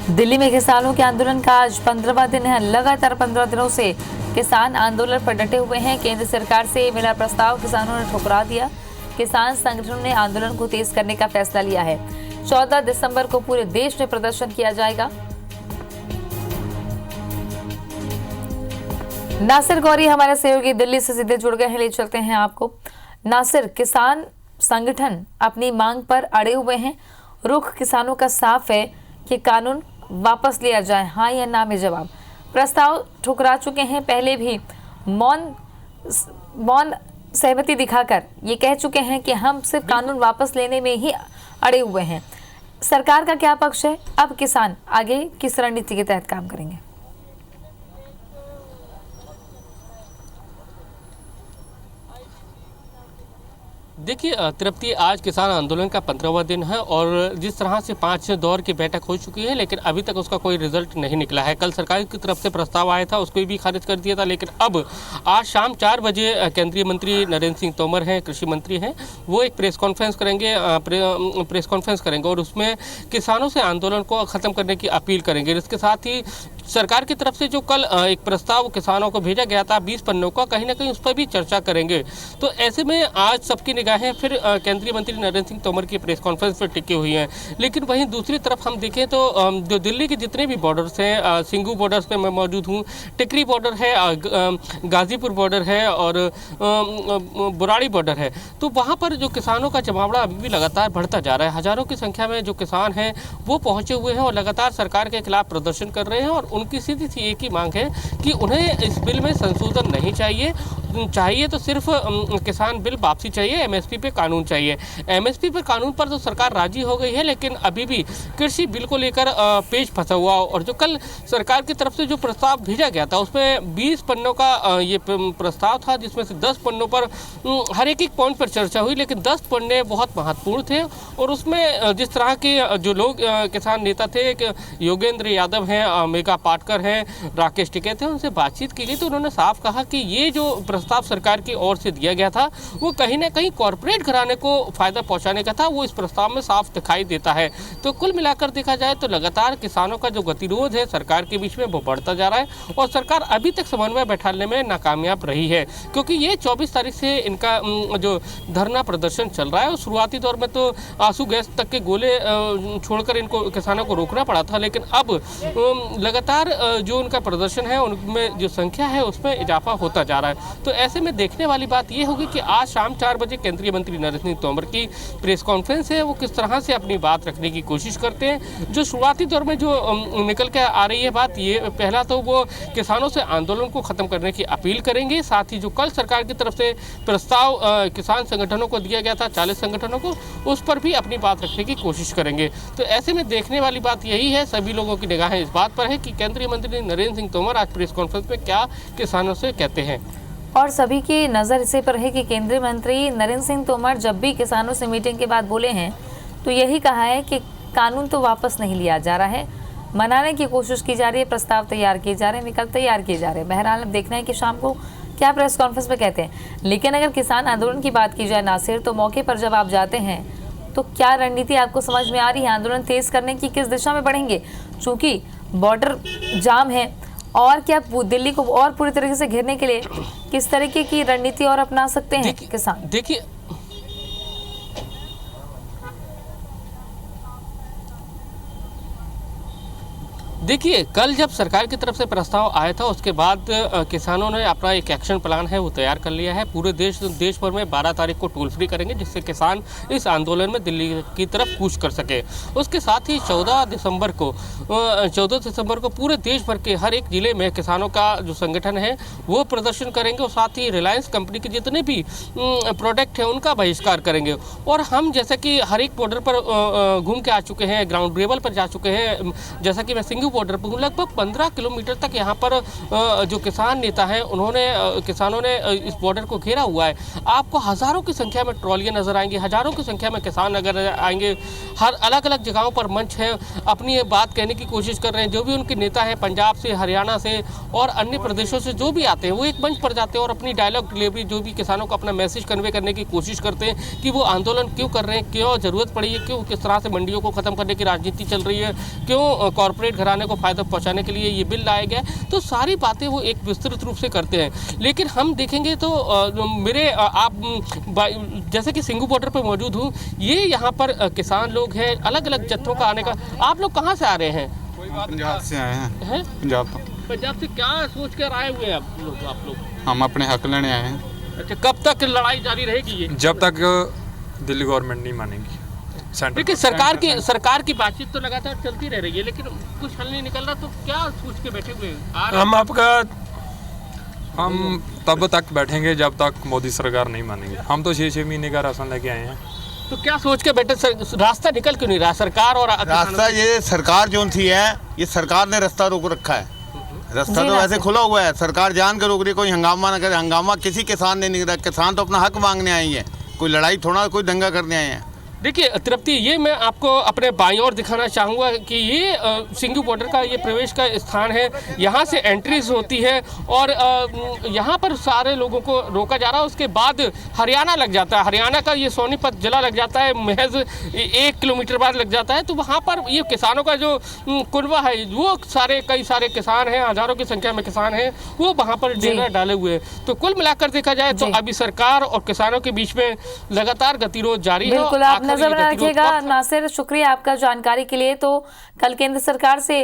दिल्ली में किसानों के आंदोलन का आज 15वां दिन है। लगातार 15 दिनों से किसान आंदोलन पर डटे हुए हैं। केंद्र सरकार से मिला प्रस्ताव किसानों ने ठुकरा दिया। किसान संगठनों ने आंदोलन को तेज करने का फैसला लिया है। 14 दिसंबर को पूरे देश में प्रदर्शन किया जाएगा। नासिर गौरी हमारे सहयोगी दिल्ली से सीधे जुड़ गए हैं, ले चलते हैं आपको। नासिर, किसान संगठन अपनी मांग पर अड़े हुए हैं। रुख किसानों का साफ है कि कानून वापस लिया जाए, हाँ या ना में जवाब। प्रस्ताव ठुकरा चुके हैं। पहले भी मौन सहमति दिखाकर ये कह चुके हैं कि हम सिर्फ कानून वापस लेने में ही अड़े हुए हैं। सरकार का क्या पक्ष है? अब किसान आगे किस रणनीति के तहत काम करेंगे? देखिए तृप्ति, आज किसान आंदोलन का 15वां दिन है और जिस तरह से 5 दौर की बैठक हो चुकी है, लेकिन अभी तक उसका कोई रिजल्ट नहीं निकला है। कल सरकार की तरफ से प्रस्ताव आया था, उसको भी खारिज कर दिया था, लेकिन अब आज शाम 4 बजे केंद्रीय मंत्री नरेंद्र सिंह तोमर हैं, कृषि मंत्री हैं, वो एक प्रेस कॉन्फ्रेंस करेंगे और उसमें किसानों से आंदोलन को ख़त्म करने की अपील करेंगे। इसके साथ ही सरकार की तरफ से जो कल एक प्रस्ताव किसानों को भेजा गया था 20 पन्नों का, कहीं ना कहीं उस पर भी चर्चा करेंगे। तो ऐसे में आज सबकी निगाहें फिर केंद्रीय मंत्री नरेंद्र सिंह तोमर की प्रेस कॉन्फ्रेंस पर टिकी हुई हैं। लेकिन वहीं दूसरी तरफ हम देखें तो जो दिल्ली के जितने भी बॉर्डर्स हैं, सिंघू बॉर्डर्स पे मैं मौजूद हूँ, टिकरी बॉर्डर है, गाजीपुर बॉर्डर है और बुराड़ी बॉर्डर है, तो वहाँ पर जो किसानों का जमावड़ा अभी भी लगातार बढ़ता जा रहा है। हज़ारों की संख्या में जो किसान हैं वो पहुँचे हुए हैं और लगातार सरकार के खिलाफ प्रदर्शन कर रहे हैं और उनकी सीधी सी एक ही मांग है कि उन्हें इस बिल में संशोधन नहीं चाहिए तो सिर्फ किसान बिल वापसी चाहिए, एमएसपी पे कानून चाहिए। एमएसपी पे कानून पर तो सरकार राजी हो गई है, लेकिन अभी भी कृषि बिल को लेकर पेच फंसा हुआ। और जो कल सरकार की तरफ से जो प्रस्ताव भेजा गया था उसमें 20 पन्नों का ये प्रस्ताव था, जिसमें से 10 पन्नों पर हर एक पॉइंट पर चर्चा हुई, लेकिन 10 पन्ने बहुत महत्वपूर्ण थे। और उसमें जिस तरह के जो लोग किसान नेता थे, योगेंद्र यादव हैं, मेघा पाटकर हैं, राकेश टिकैत हैं, उनसे बातचीत की गई तो उन्होंने साफ कहा कि ये जो प्रस्ताव सरकार की ओर से दिया गया था वो कहीं ना कहीं कॉरपोरेट घराने को फायदा पहुंचाने का था, वो इस प्रस्ताव में साफ दिखाई देता है। तो कुल मिलाकर देखा जाए तो लगातार किसानों का जो गतिरोध है सरकार के बीच में वो बढ़ता जा रहा है और सरकार अभी तक समन्वय बैठाने में नाकामयाब रही है, क्योंकि ये 24 तारीख से इनका जो धरना प्रदर्शन चल रहा है। और शुरुआती दौर में तो आंसू गैस तक के गोले छोड़कर इनको किसानों को रोकना पड़ा था, लेकिन अब लगातार जो उनका प्रदर्शन है उनमें जो संख्या है उसमें इजाफा होता जा रहा है। तो ऐसे में देखने वाली बात ये होगी कि आज शाम 4 बजे केंद्रीय मंत्री नरेंद्र सिंह तोमर की प्रेस कॉन्फ्रेंस है, वो किस तरह से अपनी बात रखने की कोशिश करते हैं। जो शुरुआती दौर में जो निकल के आ रही है बात, ये पहला तो वो किसानों से आंदोलन को ख़त्म करने की अपील करेंगे। साथ ही जो कल सरकार की तरफ से प्रस्ताव किसान संगठनों को दिया गया था, 40 संगठनों को, उस पर भी अपनी बात रखने की कोशिश करेंगे। तो ऐसे में देखने वाली बात यही है, सभी लोगों की निगाहें इस बात पर है कि केंद्रीय मंत्री नरेंद्र सिंह तोमर आज प्रेस कॉन्फ्रेंस में क्या किसानों से कहते हैं। और सभी की नज़र इसी पर है कि केंद्रीय मंत्री नरेंद्र सिंह तोमर जब भी किसानों से मीटिंग के बाद बोले हैं तो यही कहा है कि कानून तो वापस नहीं लिया जा रहा है, मनाने की कोशिश की जा रही है, प्रस्ताव तैयार किए जा रहे हैं, विकल्प तैयार किए जा रहे हैं। बहरहाल अब देखना है कि शाम को क्या प्रेस कॉन्फ्रेंस में कहते हैं। लेकिन अगर किसान आंदोलन की बात की जाए नासिर, तो मौके पर जब आप जाते हैं तो क्या रणनीति आपको समझ में आ रही है? आंदोलन तेज करने की किस दिशा में बढ़ेंगे? चूँकि बॉर्डर जाम है, और क्या दिल्ली को और पूरी तरीके से घेरने के लिए किस तरीके की रणनीति और अपना सकते हैं किसान? देखिए कल जब सरकार की तरफ से प्रस्ताव आया था उसके बाद किसानों ने अपना एक एक्शन प्लान है वो तैयार कर लिया है। पूरे देश भर में 12 तारीख को टोल फ्री करेंगे, जिससे किसान इस आंदोलन में दिल्ली की तरफ कूच कर सके। उसके साथ ही 14 दिसंबर को पूरे देश भर के हर एक ज़िले में किसानों का जो संगठन है वो प्रदर्शन करेंगे और साथ ही रिलायंस कंपनी के जितने भी प्रोडक्ट हैं उनका बहिष्कार करेंगे। और हम जैसे कि हर एक बॉर्डर पर घूम के आ चुके हैं, ग्राउंड लेवल पर जा चुके हैं, जैसा कि मैं सिंघू सिंघू बॉर्डर पर हूँ। लगभग 15 किलोमीटर तक यहाँ पर जो किसान नेता हैं उन्होंने किसानों ने इस बॉर्डर को घेरा हुआ है। आपको हज़ारों की संख्या में ट्रॉलियाँ नजर आएंगी, हज़ारों की संख्या में किसान नजर आएंगे। हर अलग अलग जगहों पर मंच है, अपनी बात कहने की कोशिश कर रहे हैं। जो भी उनके नेता हैं पंजाब से, हरियाणा से और अन्य प्रदेशों से जो भी आते हैं वो एक मंच पर जाते हैं और अपनी डायलॉग डिलीवरी जो भी किसानों को अपना मैसेज कन्वे करने की कोशिश करते हैं कि वो आंदोलन क्यों कर रहे हैं, क्यों ज़रूरत पड़ी है, क्यों किस तरह से मंडियों को ख़त्म करने की राजनीति चल रही है, क्यों कॉरपोरेट घराने को फ़ायदा पहुँचाने के लिए ये बिल लाया गया। तो सारी बातें वो एक विस्तृत रूप से करते हैं। लेकिन हम देखेंगे तो आप जैसे कि सिंघू बॉर्डर पर मौजूद हूँ, ये यहाँ पर किसान लोग हैं, अलग अलग जत्थों का आने का। आप लोग कहाँ से आ रहे हैं? पंजाब से आए हैं। पंजाब से क्या सोच कर आए हुए हैं आप लोग? हम अपने हक लेने आए हैं। अच्छा, कब तक लड़ाई जारी रहेगी ये? जब तक दिल्ली गवर्नमेंट नहीं मानेगी। देखिए सरकार की बातचीत तो लगातार चलती रह रही है, लेकिन कुछ हल नहीं निकल रहा। तो क्या सोच के बैठे हुए हैं? हम तब तक बैठेंगे जब तक मोदी सरकार नहीं मानेगी। हम तो 6 महीने का राशन लेके आए हैं। तो क्या सोच के बैठे? रास्ता निकल क्यों नहीं रहा सरकार और रास्ता ये सरकार जो थी है, ये सरकार ने रास्ता रोक रखा है। रास्ता तो वैसे खुला हुआ है, सरकार जान कर रोक रही, कोई हंगामा ना करे। हंगामा किसी किसान ने नहीं करा। किसान तो अपना हक मांगने आए हैं, कोई लड़ाई थोड़ा कोई दंगा करने आए हैं। देखिए तृप्ति, ये मैं आपको अपने बाईं ओर दिखाना चाहूँगा कि ये सिंघू बॉर्डर का ये प्रवेश का स्थान है। यहाँ से एंट्रीज होती है और यहाँ पर सारे लोगों को रोका जा रहा है। उसके बाद हरियाणा लग जाता है, हरियाणा का ये सोनीपत जिला लग जाता है, महज 1 किलोमीटर बाद लग जाता है। तो वहाँ पर ये किसानों का जो कुनबा है, वो कई सारे किसान हैं, हज़ारों की संख्या में किसान हैं, वो वहाँ पर डेरा डाले हुए हैं। तो कुल मिलाकर देखा जाए तो अभी सरकार और किसानों के बीच में लगातार गतिरोध जारी है। नजर बना रखिएगा। नासिर, शुक्रिया आपका जानकारी के लिए। तो कल केंद्र सरकार से